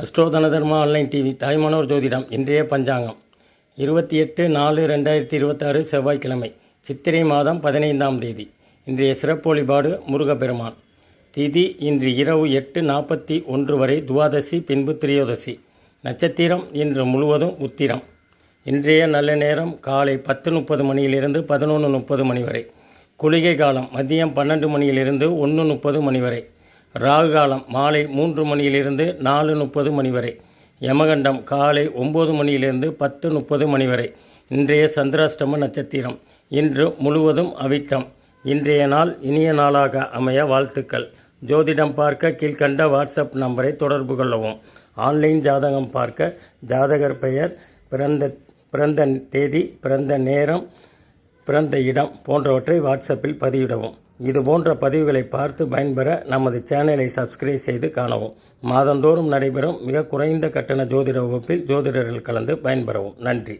அஸ்ட்ரோதனதர்மா online TV Thayumanavar ஜோதிடம். இன்றைய பஞ்சாங்கம் 28/4/2026 செவ்வாய்க்கிழமை, சித்திரை மாதம் 15ஆம் தேதி. இன்றைய சிறப்பு வழிபாடு முருகப்பெருமான். திதி இன்று இரவு 8:41 வரை துவாதசி, பின்பு திரியோதசி. நட்சத்திரம் இன்று முழுவதும் உத்திரம். இன்றைய நல்ல நேரம் காலை 10:30 மணியிலிருந்து 11:30 மணி வரை. குளிகை காலம் மதியம் 12 மணியிலிருந்து 1:30 மணி வரை. ராகு காலம் மாலை 3 மணியிலிருந்து 4:30 மணி வரை. யமகண்டம் காலை 9 மணியிலிருந்து 10:30 மணி வரை. இன்றைய சந்திராஷ்டம நட்சத்திரம். இன்று முழுவதும் அவிட்டம். இன்றைய நாள் இனிய நாளாக அமைய வாழ்த்துக்கள். ஜோதிடம் பார்க்க கீழ்கண்ட வாட்ஸ்அப் நம்பரை தொடர்பு கொள்ளவும். ஆன்லைன் ஜாதகம் பார்க்க ஜாதகர் பெயர், பிறந்த தேதி, பிறந்த நேரம், பிறந்த இடம் போன்றவற்றை வாட்ஸ்அப்பில் பதிவிடவும். இது போன்ற பதிவுகளை பார்த்து பயன்பெற நமது சேனலை சப்ஸ்கிரைப் செய்து காணவும். மாதந்தோறும் நடைபெறும் மிக குறைந்த கட்டண ஜோதிட வகுப்பில் ஜோதிடர்கள் கலந்து பயன்பெறவும். நன்றி.